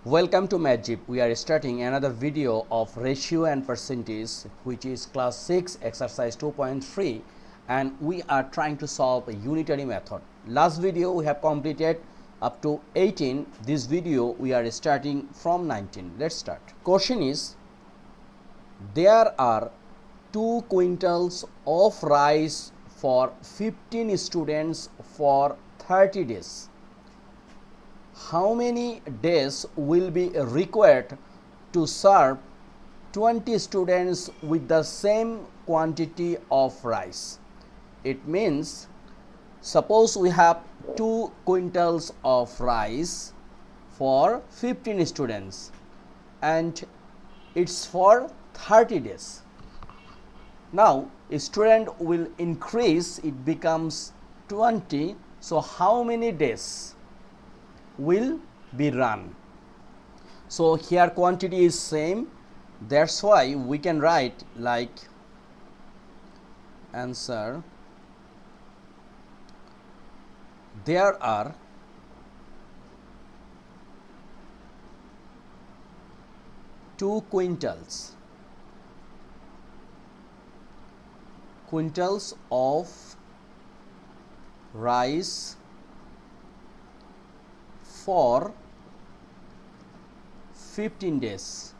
Welcome to Magic. We are starting another video of ratio and percentage, which is class 6 exercise 2.3, and we are trying to solve a unitary method. Last video we have completed up to 18. This video we are starting from 19. Let's start. Question is, there are 2 quintals of rice for 15 students for 30 days. How many days will be required to serve 20 students with the same quantity of rice? It means, suppose we have 2 quintals of rice for 15 students and it's for 30 days. Now a student will increase, it becomes 20. So how many days will be run? So here quantity is same, that's why we can write like answer, there are 2 quintals of rice for 15 days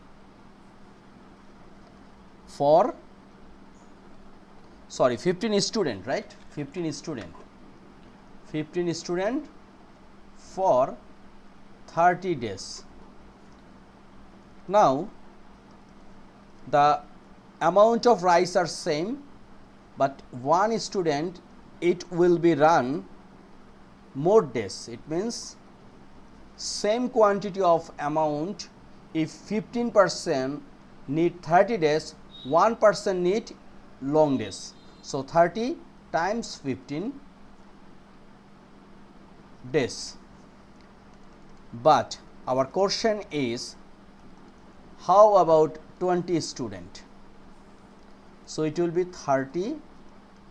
for 15 student, right? 15 student for 30 days. Now the amount of rice are same, but one student it will be run more days. It means same quantity of amount. If 15% need 30 days, 1% need long days. So 30 times 15 days. But our question is, how about 20 student? So it will be 30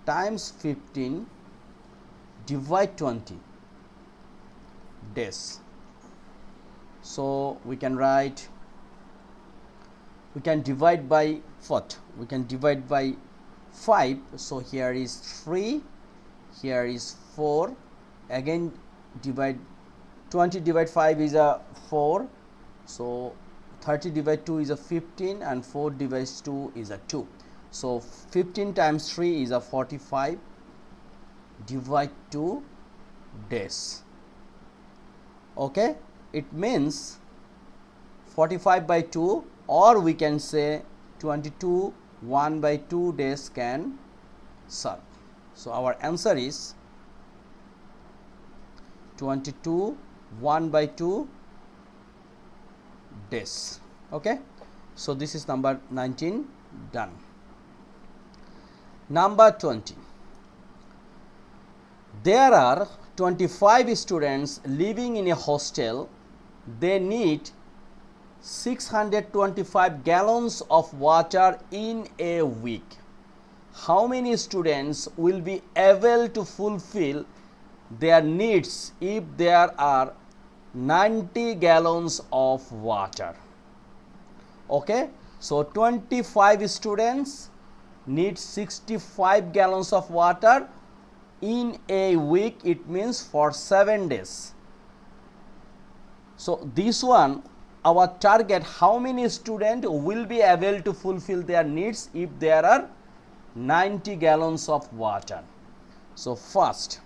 times 15 divide 20 days. So we can write, we can divide by what? We can divide by 5. So here is 3, here is 4, again divide 20 divide 5 is a 4. So 30 divide 2 is a 15 and 4 divides 2 is a 2. So 15 times 3 is a 45 divide 2 days. Okay, it means 45 by 2, or we can say 22 1 by 2 days can serve. So our answer is 22 1 by 2 days. Okay, so this is number 19 done. Number 20, there are 25 students living in a hostel. They need 625 gallons of water in a week. How many students will be able to fulfill their needs if there are 90 gallons of water? Okay, so 25 students need 65 gallons of water in a week. It means for 7 days. So this one, our target, how many students will be able to fulfill their needs if there are 90 gallons of water? So first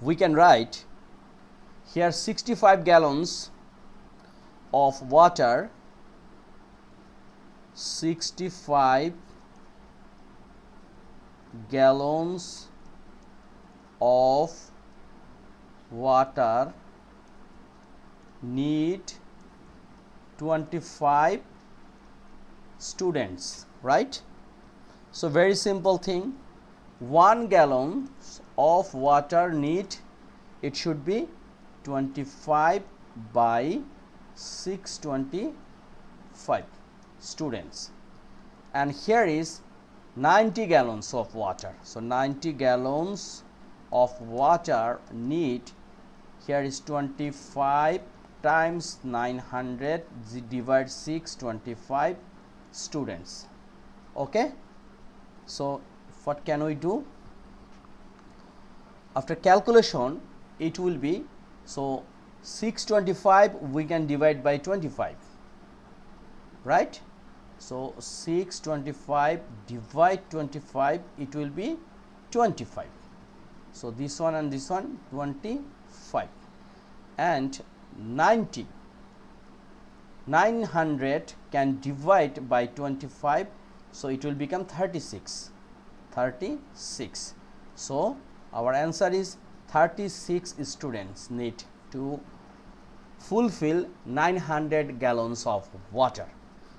we can write here 65 gallons of water, 65 gallons of water need 25 students, right? So very simple thing, 1 gallon of water need, it should be 25 by 625 students, and here is 90 gallons of water. So 90 gallons of water need here is 25 times 900 divide 6, 25 students. Okay, so what can we do? After calculation it will be, so 625 we can divide by 25, right? So 625 divide 25, it will be 25. So this one and this one 25, and 900 can divide by 25, so it will become 36. So our answer is 36 students need to fulfill 900 gallons of water.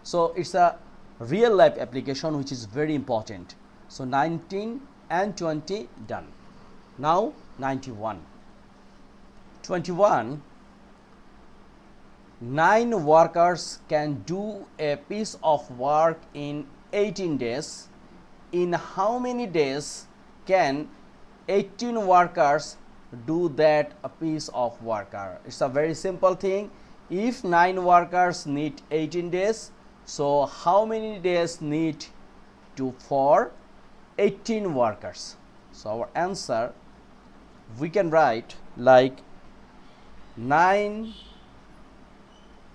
So it's a real life application which is very important. So 19 and 20 done. Now 91. 21. 9 workers can do a piece of work in 18 days. In how many days can 18 workers do that a piece of work? It's a very simple thing. If 9 workers need 18 days, so how many days need to for 18 workers? So our answer we can write like 9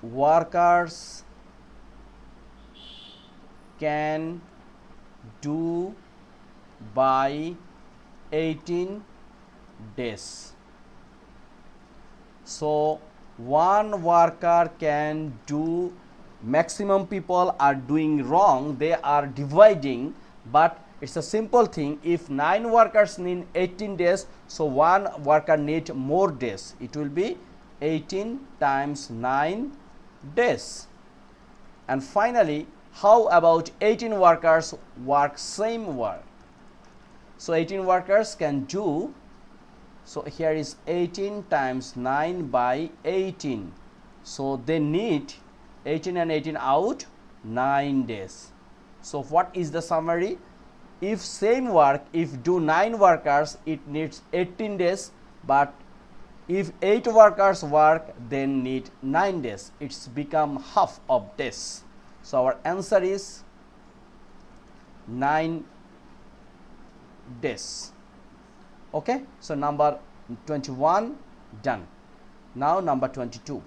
workers can do by 18 days. So one worker can do, maximum people are doing wrong, they are dividing, but it's a simple thing. If 9 workers need 18 days, so one worker need more days. It will be 18 times 9 days. And finally, how about 18 workers work same work? So 18 workers can do, so here is 18 times 9 by 18. So they need 18 and 18 out, 9 days. So what is the summary? If same work, if do 9 workers, it needs 18 days, but if 8 workers work, then need 9 days. It's become half of days. So our answer is 9 days. Okay, so number 21 done. Now number 22.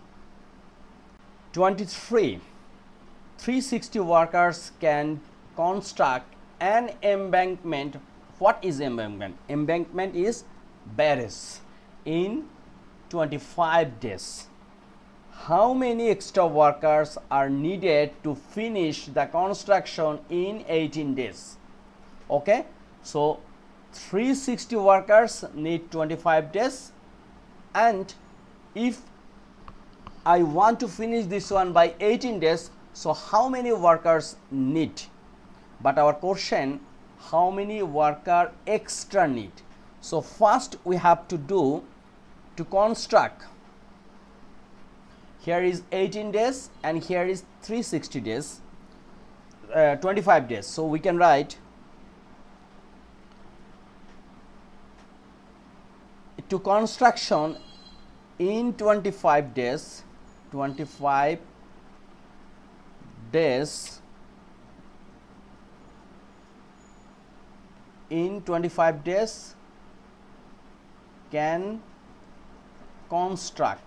23. 360 workers can construct an embankment. What is embankment? Embankment is barrage in 25 days. How many extra workers are needed to finish the construction in 18 days? Okay, so 360 workers need 25 days, and if I want to finish this one by 18 days, so how many workers need? But our question, how many worker extra need? So first we have to do to construct. Here is 18 days and here is 360 days, 25 days. So we can write to construction in 25 days, 25 days, in 25 days can construct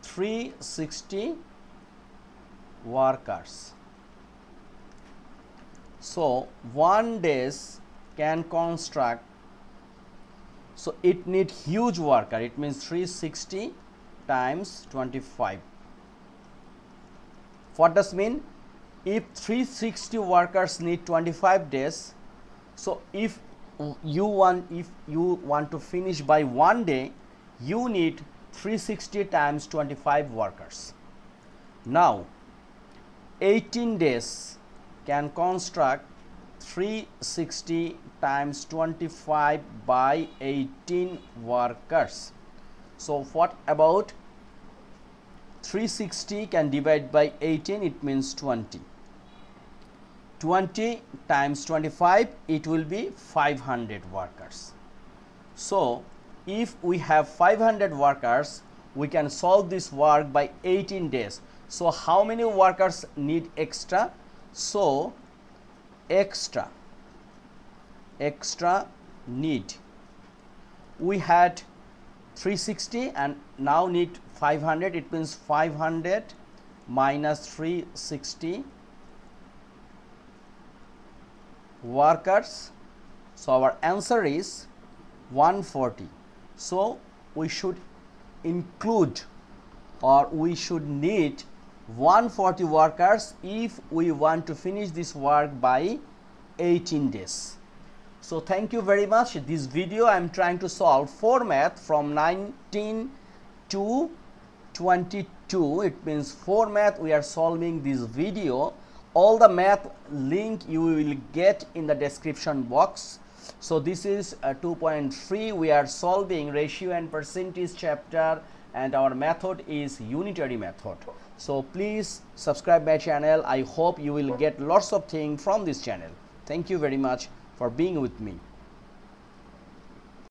360 workers. So 1 days can construct, so it need huge worker, it means 360 times 25. What does mean? If 360 workers need 25 days, so if you want to finish by 1 day, you need 360 times 25 workers. Now 18 days can construct 360 times 25 by 18 workers. So what about 360 can divide by 18, it means 20. 20 times 25, it will be 500 workers. So if we have 500 workers, we can solve this work by 18 days. So how many workers need extra? So extra need, we had 360 and now need 500. It means 500 minus 360 workers. So our answer is 140. So we should include, or we should need 140 workers if we want to finish this work by 18 days. So thank you very much. This video I am trying to solve 4 math from 19 to 22. It means 4 math we are solving this video. All the math link you will get in the description box. So this is 2.3. we are solving ratio and percentage chapter, and our method is unitary method. So please subscribe my channel. I hope you will get lots of things from this channel. Thank you very much for being with me.